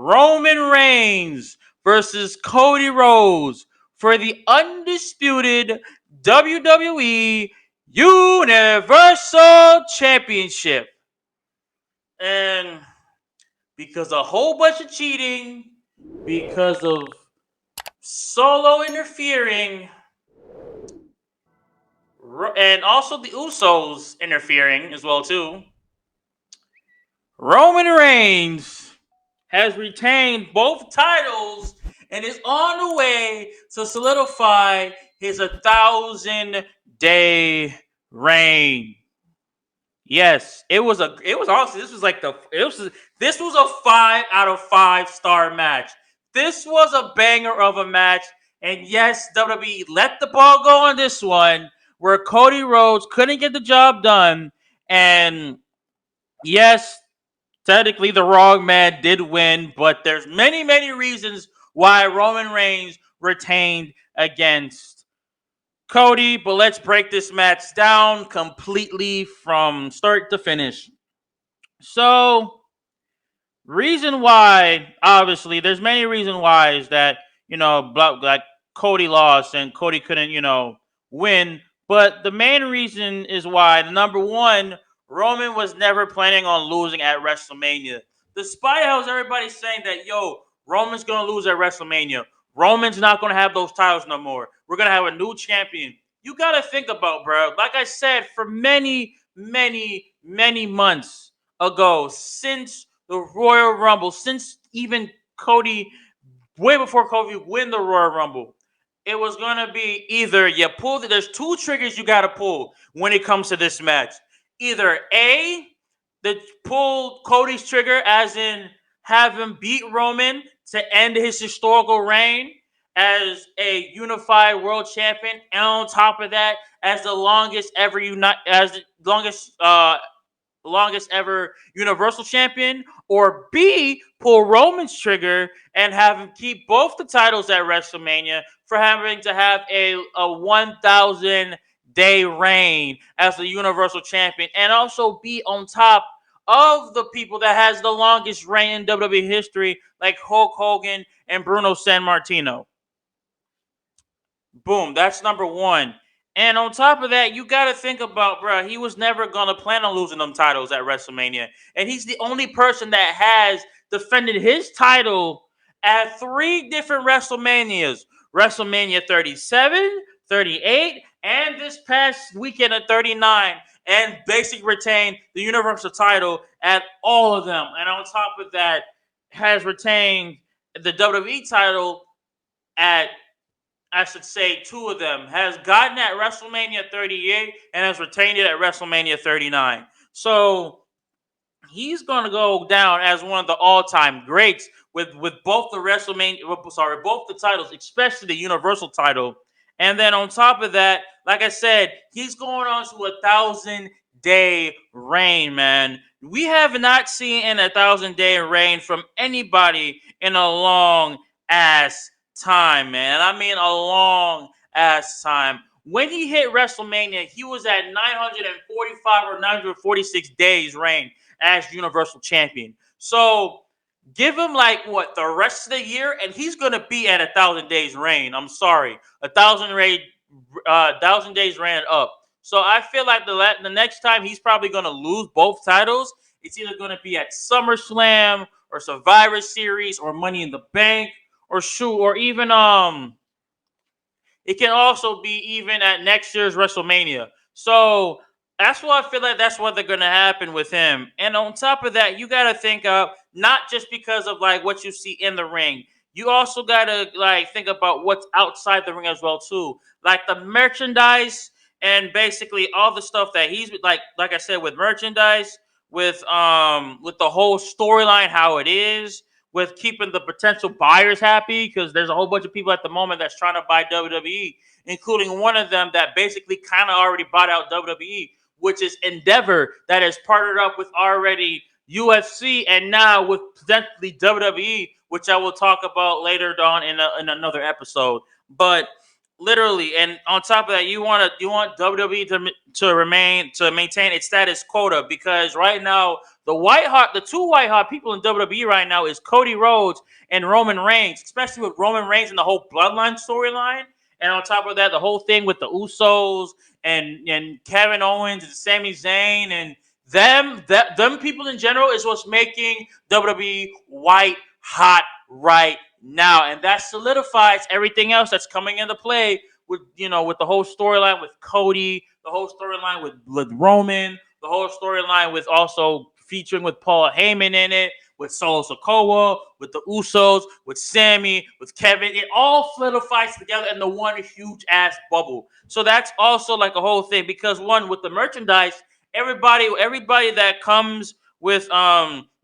Roman Reigns versus Cody Rhodes for the undisputed WWE Universal Championship. And because a whole bunch of cheating, because of Solo interfering, and also the Usos interfering as well too, Roman Reigns has retained both titles and is on the way to solidify his 1,000-day reign. Yes, it was honestly, this was a 5 out of 5 star match. This was a banger of a match, and yes, WWE let the ball go on this one where Cody Rhodes couldn't get the job done, and yes, technically the wrong man did win, but there's many reasons why Roman Reigns retained against Cody, but let's break this match down completely from start to finish. So, reason why, obviously, there's many reasons why is that, like Cody lost and Cody couldn't, win. But the main reason is why, number one, Roman was never planning on losing at WrestleMania. Despite how everybody's saying that, Roman's going to lose at WrestleMania. Roman's not going to have those titles no more. We're going to have a new champion. You got to think about, bro. Like I said, for many months ago, since the Royal Rumble, since even Cody, way before Cody win the Royal Rumble, it was going to be either you pull, there's two triggers you got to pull when it comes to this match. Either A, pull Cody's trigger, as in have him beat Roman to end his historical reign as a unified world champion, and on top of that, as the longest ever longest ever Universal Champion, or B, pull Roman's trigger and have him keep both the titles at WrestleMania for having to have a 1,000-day reign as the Universal Champion, and also be on top of the people that has the longest reign in WWE history, like Hulk Hogan and Bruno Sammartino. Boom, that's number one. And on top of that, you got to think about, bro, he was never going to plan on losing them titles at WrestleMania. And he's the only person that has defended his title at 3 different WrestleManias. WrestleMania 37, 38, and this past weekend at 39. And basically retained the Universal title at all of them. And on top of that, has retained the WWE title at, I should say, 2 of them. Has gotten at WrestleMania 38 and has retained it at WrestleMania 39. So he's going to go down as one of the all-time greats with both both the titles, especially the Universal title. And then on top of that, like I said, he's going on to a 1,000-day reign, man. We have not seen an 1,000-day reign from anybody in a long ass time, man. I mean, a long ass time. When he hit WrestleMania, he was at 945 or 946 days reign as Universal Champion. So give him the rest of the year, and he's gonna be at 1,000 days reign. I'm sorry, 1,000 days reign up. So I feel like the next time he's probably gonna lose both titles. It's either gonna be at SummerSlam or Survivor Series or Money in the Bank or even it can also be even at next year's WrestleMania. So that's why I feel like that's what they're going to happen with him. And on top of that, you got to think of not just because of what you see in the ring. You also got to think about what's outside the ring as well too. Like the merchandise and basically all the stuff that he's like I said, with merchandise, with the whole storyline, how it is, with keeping the potential buyers happy, because there's a whole bunch of people at the moment that's trying to buy WWE, including one of them that basically kind of already bought out WWE, which is Endeavor, that has partnered up with already UFC and now with potentially WWE, which I will talk about later on in another episode. But literally, and on top of that, you want WWE to maintain its status quota, because right now the two white hot people in WWE right now is Cody Rhodes and Roman Reigns, especially with Roman Reigns and the whole Bloodline storyline, and on top of that, the whole thing with the Usos and Kevin Owens and Sami Zayn and them people in general is what's making WWE white hot right now, and that solidifies everything else that's coming into play with with the whole storyline with Cody, the whole storyline with Roman, the whole storyline with also featuring with Paul Heyman in it, with Solo Sikoa, with the Usos, with Sammy, with Kevin. It all solidifies together in the one huge ass bubble. So that's also like a whole thing, because one, with the merchandise, everybody that comes with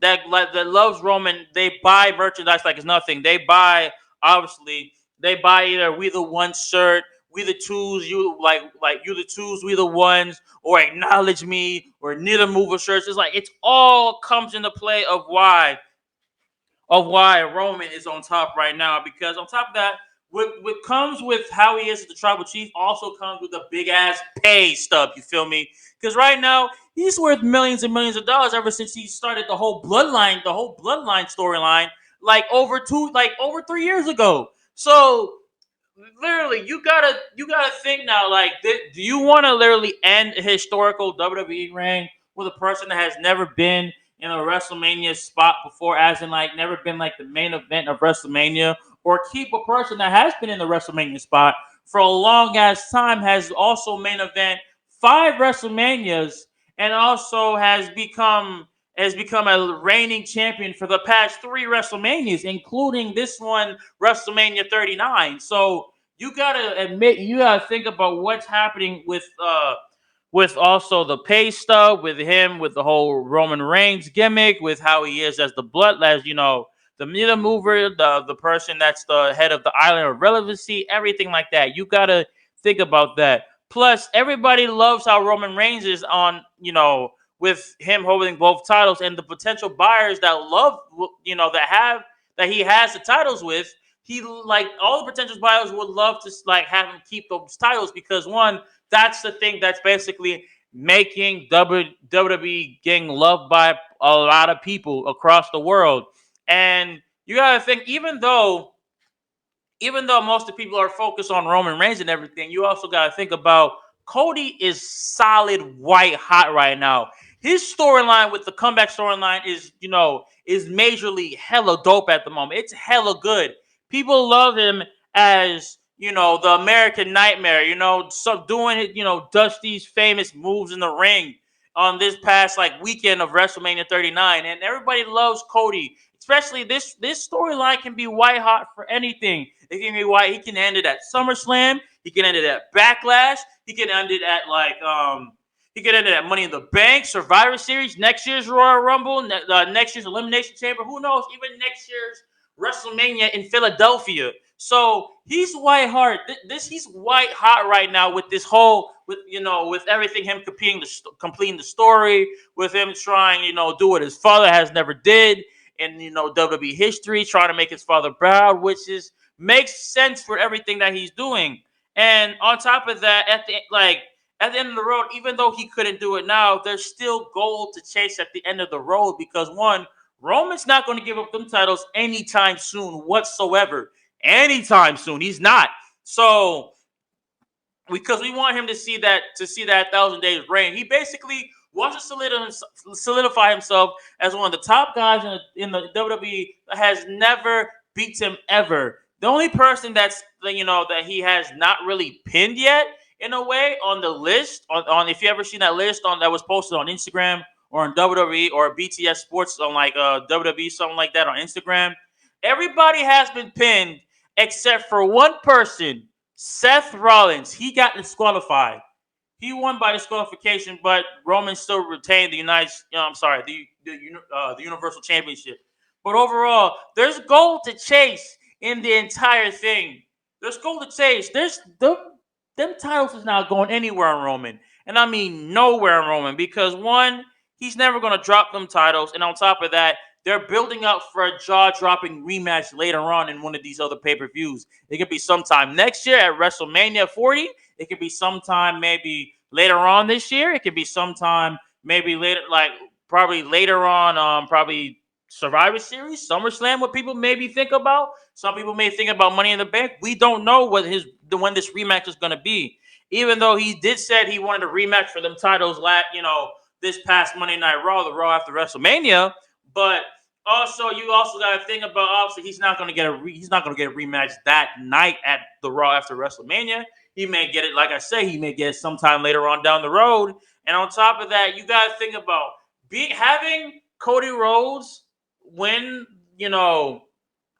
that loves Roman, they buy merchandise like it's nothing. They buy, obviously, they buy either "We the One" shirt, "We the Twos," like "You the Twos, We the Ones," or "Acknowledge Me," or "Neither Mover" shirts. It's like it's all comes into play of why Roman is on top right now. Because on top of that, what comes with how he is as the tribal chief also comes with a big ass pay stub. You feel me? Because right now he's worth millions and millions of dollars ever since he started the whole bloodline storyline, like over 3 years ago. So literally, you gotta think now. Like, do you want to literally end a historical WWE reign with a person that has never been in a WrestleMania spot before, as in like never been like the main event of WrestleMania, or keep a person that has been in the WrestleMania spot for a long ass time, has also main event 5 WrestleManias, and also has become a reigning champion for the past 3 WrestleManias, including this one, WrestleMania 39. So you gotta think about what's happening with also the pay stub with him, with the whole Roman Reigns gimmick, with how he is as the blood, as the meter mover, the person that's the head of the island of relevancy, everything like that. You gotta think about that. Plus, everybody loves how Roman Reigns is on, with him holding both titles, and the potential buyers that love, that he has the titles with. He, like, all the potential buyers would love to like have him keep those titles, because one, that's the thing that's basically making WWE getting loved by a lot of people across the world. And you gotta think, even though most of the people are focused on Roman Reigns and everything, you also got to think about Cody is solid white hot right now. His storyline with the comeback storyline is majorly hella dope at the moment. It's hella good. People love him as the American Nightmare. So doing Dusty's famous moves in the ring on this past like weekend of WrestleMania 39, and everybody loves Cody. Especially this storyline can be white hot for anything. It can be white. He can end it at SummerSlam. He can end it at Backlash. He can end it at he can end it at Money in the Bank, Survivor Series, next year's Royal Rumble, next year's Elimination Chamber. Who knows? Even next year's WrestleMania in Philadelphia. So he's white hot. He's white hot right now with this whole with everything, him completing the story, with him trying do what his father has never did in WWE history, trying to make his father proud, which makes sense for everything that he's doing. And on top of that, at the end of the road, even though he couldn't do it now, there's still gold to chase at the end of the road, because one, Roman's not going to give up them titles anytime soon whatsoever. Anytime soon, he's not. So because we want him to see that 1,000 days reign, he basically wants to solidify himself as one of the top guys in the WWE that has never beat him ever. The only person that he has not really pinned yet, in a way, on the list, on if you ever seen that list that was posted on Instagram or on WWE or BTS Sports on like WWE, something like that on Instagram, everybody has been pinned except for one person, Seth Rollins. He got disqualified. He won by disqualification, but Roman still retained the the Universal Championship. But overall, there's gold to chase in the entire thing. There's gold to chase. Them titles is not going anywhere on Roman, and I mean nowhere on Roman, because one, he's never going to drop them titles, and on top of that, they're building up for a jaw-dropping rematch later on in one of these other pay-per-views. It could be sometime next year at WrestleMania 40. It could be sometime maybe later on this year. It could be sometime maybe later, like probably later on, probably Survivor Series, SummerSlam. What people maybe think about. Some people may think about Money in the Bank. We don't know when this rematch is going to be. Even though he did said he wanted a rematch for them titles, this past Monday Night Raw, the Raw after WrestleMania. But also, you also got to think about obviously he's not going to get a rematch that night at the Raw after WrestleMania. He may get it, like I say, he may get it sometime later on down the road. And on top of that, you got to think about having Cody Rhodes win,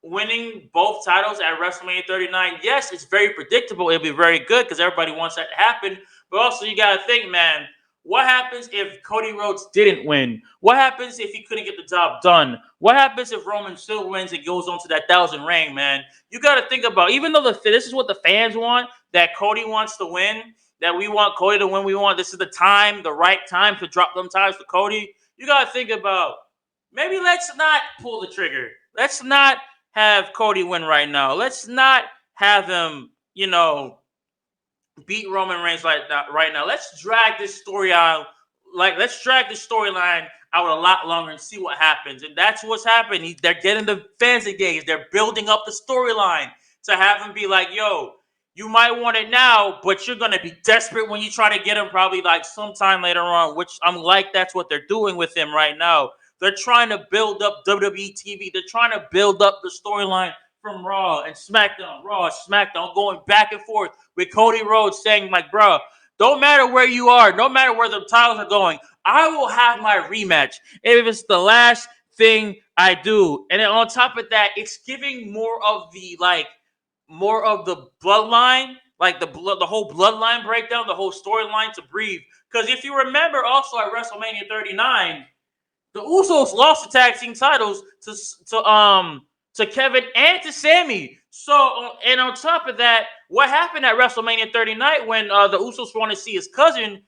winning both titles at WrestleMania 39. Yes, it's very predictable. It'll be very good because everybody wants that to happen. But also, you got to think, man, what happens if Cody Rhodes didn't win? What happens if he couldn't get the job done? What happens if Roman still wins and goes on to that 1,000 reign, man? You got to think about, even though this is what the fans want, that Cody wants to win, that we want Cody to win, this is the right time to drop them titles to Cody. You got to think about, maybe let's not pull the trigger. Let's not have Cody win right now. Let's not have him, beat Roman Reigns right now. Let's drag this story out. Let's drag this storyline out a lot longer and see what happens. And that's what's happening. They're getting the fans engaged. They're building up the storyline to have him be like, yo, you might want it now, but you're going to be desperate when you try to get him probably like sometime later on, which that's what they're doing with him right now. They're trying to build up WWE TV. They're trying to build up the storyline from Raw and SmackDown, going back and forth with Cody Rhodes saying, like, bro, don't matter where you are, no matter where the titles are going, I will have my rematch if it's the last thing I do. And then on top of that, it's giving more of the bloodline, like the whole bloodline breakdown, the whole storyline to breathe. Because if you remember, also at WrestleMania 39, the Usos lost the tag team titles to Kevin and to Sami. So, and on top of that, what happened at WrestleMania 39 when the Usos wanted to see his cousin?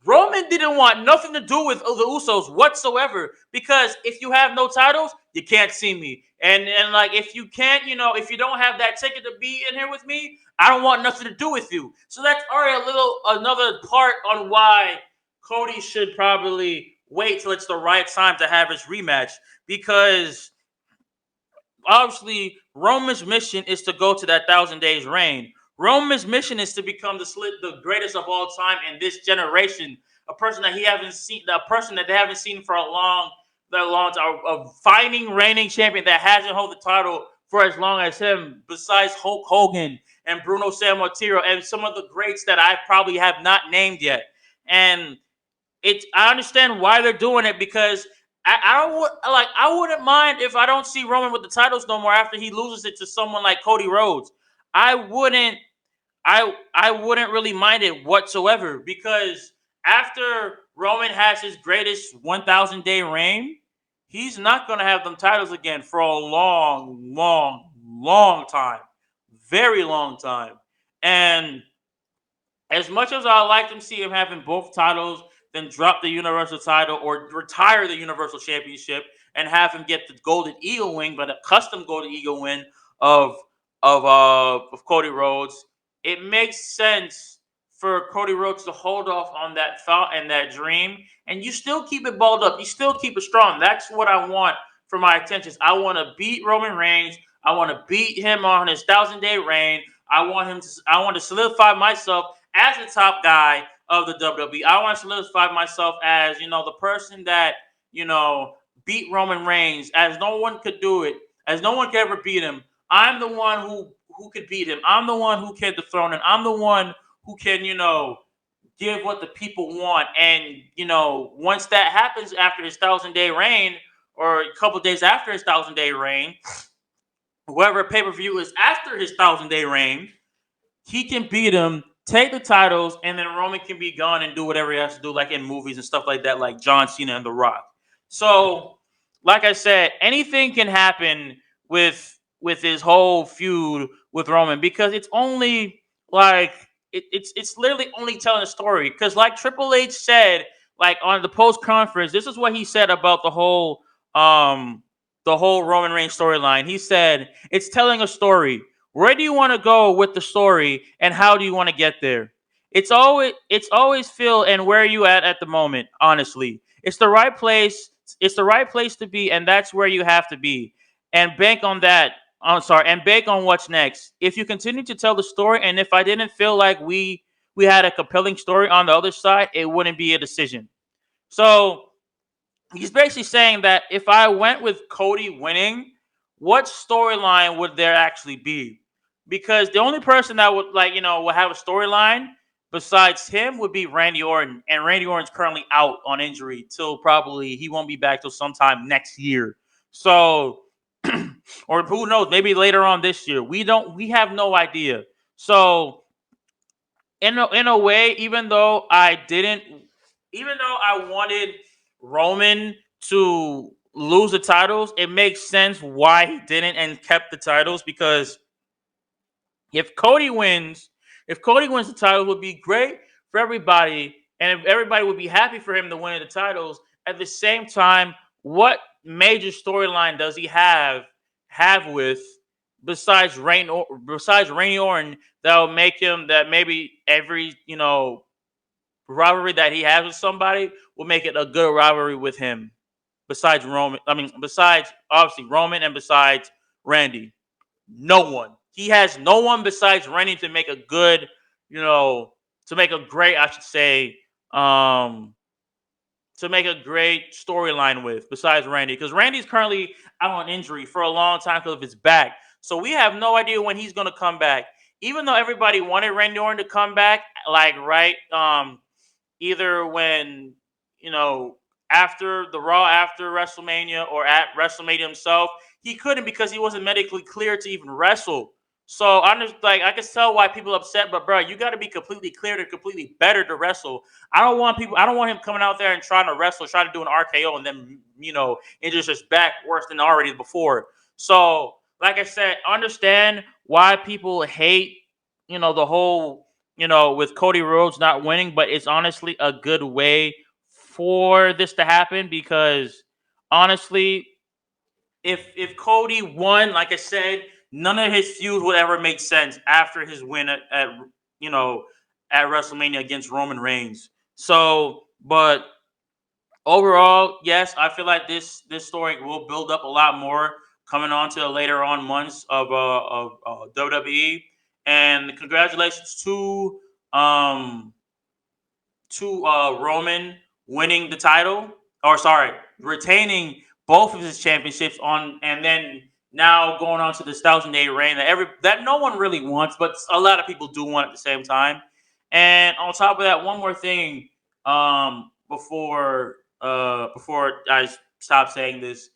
Roman didn't want nothing to do with the Usos whatsoever, because if you have no titles, you can't see me. And like, if you can't, if you don't have that ticket to be in here with me, I don't want nothing to do with you. So that's already another part on why Cody should probably wait till it's the right time to have his rematch, because obviously Roman's mission is to go to that 1,000 days reign. Roman's mission is to become the greatest of all time in this generation, a person that they haven't seen for a long time, a fighting reigning champion that hasn't held the title for as long as him, besides Hulk Hogan and Bruno Sammartino and some of the greats that I probably have not named yet. And I understand why they're doing it, because I wouldn't mind if I don't see Roman with the titles no more after he loses it to someone like Cody Rhodes. I wouldn't really mind it whatsoever, because after Roman has his greatest 1,000 day reign, he's not going to have them titles again for a long, long, long time. Very long time. And as much as I like to see him having both titles, then drop the Universal title or retire the Universal Championship and have him get the Golden Eagle win, but a custom Golden Eagle win of Cody Rhodes, it makes sense for Cody Rhodes to hold off on that thought and that dream, and you still keep it balled up. You still keep it strong. That's what I want for my intentions. I want to beat Roman Reigns. I want to beat him on his 1,000 day reign. I want to solidify myself as the top guy of the WWE. I want to solidify myself as, the person that, beat Roman Reigns, as no one could do it, as no one could ever beat him. I'm the one who could beat him. I'm the one who can dethrone him. I'm the one who can, give what the people want. And, once that happens after his 1,000 day reign, or a couple days after his 1,000 day reign, whoever pay-per-view is after his 1,000 day reign, he can beat him, take the titles, and then Roman can be gone and do whatever he has to do, like in movies and stuff like that, like John Cena and The Rock. So, like I said, anything can happen with his whole feud with Roman, because it's only like it's literally only telling a story. Because like Triple H said, like on the post conference, this is what he said about the whole the whole Roman Reigns storyline. He said, "It's telling a story. Where do you want to go with the story, and how do you want to get there? It's always Phil, and where are you at the moment? Honestly, it's the right place. It's the right place to be, and that's where you have to be. And bank on that. I'm sorry, and bank on what's next. If you continue to tell the story, and if I didn't feel like we had a compelling story on the other side, it wouldn't be a decision." So he's basically saying that if I went with Cody winning, what storyline would there actually be? Because the only person that would would have a storyline besides him would be Randy Orton, and Randy Orton's currently out on injury till probably he won't be back till sometime next year. So, or who knows, maybe later on this year. We have no idea. So in a way, even though I wanted Roman to lose the titles, it makes sense why he didn't and kept the titles, because if Cody wins, if Cody wins the title, it would be great for everybody, and if everybody would be happy for him to win the titles. At the same time, what major storyline does he have with besides Randy Orton that will make him that maybe every rivalry that he has with somebody will make it a good rivalry with him. Besides Roman, besides obviously Roman and besides Randy, no one. He has no one besides Randy to make a good, to make a great, I should say, to make a great storyline with besides Randy, because Randy's currently out on injury for a long time because of his back. So we have no idea when he's going to come back. Even though everybody wanted Randy Orton to come back, like right, either when you know after the Raw after WrestleMania or at WrestleMania himself, he couldn't because he wasn't medically cleared to even wrestle. So I'm just like I can tell why people are upset, but bro, you got to be completely cleared and completely better to wrestle. I don't want him coming out there and trying to wrestle, trying to do an RKO, and then injures his back worse than already before. So like I said, understand why people hate the whole with Cody Rhodes not winning, but it's honestly a good way for this to happen because honestly, if Cody won, like I said, none of his feuds would ever make sense after his win at you know at WrestleMania against Roman Reigns. So, but overall, yes, I feel like this story will build up a lot more coming on to the later on months of WWE. And congratulations um to Roman winning the title, or sorry, retaining both of his championships on, and then now going on to this 1,000-day reign that no one really wants, but a lot of people do want at the same time. And on top of that, one more thing, before I stop saying this,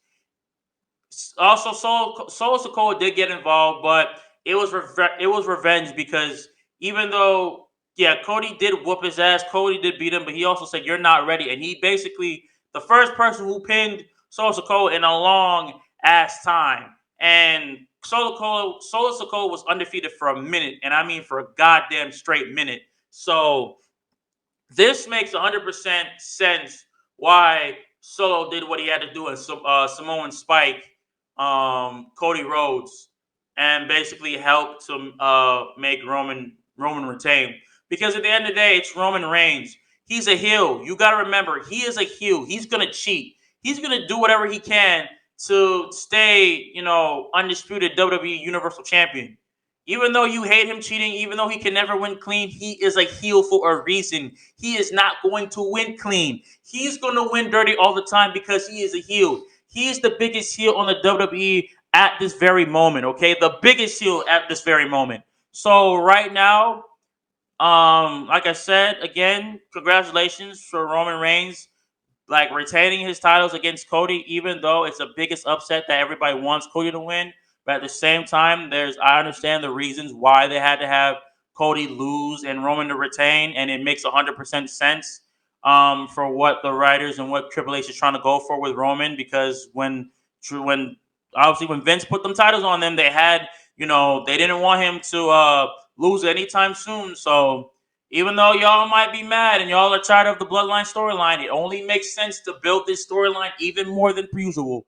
also Solo Sikoa did get involved, but it was revenge because even though Cody did whoop his ass, Cody did beat him, but he also said you're not ready, and he basically the first person who pinned Solo Sikoa in a long ass time, and Solo Sikoa was undefeated for a minute, and I mean for a goddamn straight minute. So this makes 100% sense why Solo did what he had to do, and Samoan Spike, Cody Rhodes, and basically helped to make Roman retain. Because at the end of the day, it's Roman Reigns. He's a heel. You got to remember, he is a heel. He's gonna cheat. He's gonna do whatever he can to stay, undisputed WWE Universal Champion. Even though you hate him cheating, even though he can never win clean, he is a heel for a reason. He is not going to win clean. He's going to win dirty all the time because he is a heel. He is the biggest heel on the WWE at this very moment, okay? The biggest heel at this very moment. So right now, like I said, again, congratulations for Roman Reigns, like retaining his titles against Cody, even though it's the biggest upset that everybody wants Cody to win. But at the same time, I understand the reasons why they had to have Cody lose and Roman to retain, and it makes 100% sense for what the writers and what Triple H is trying to go for with Roman. Because when obviously when Vince put them titles on them, they had they didn't want him to lose anytime soon. So even though y'all might be mad and y'all are tired of the Bloodline storyline, it only makes sense to build this storyline even more than usual.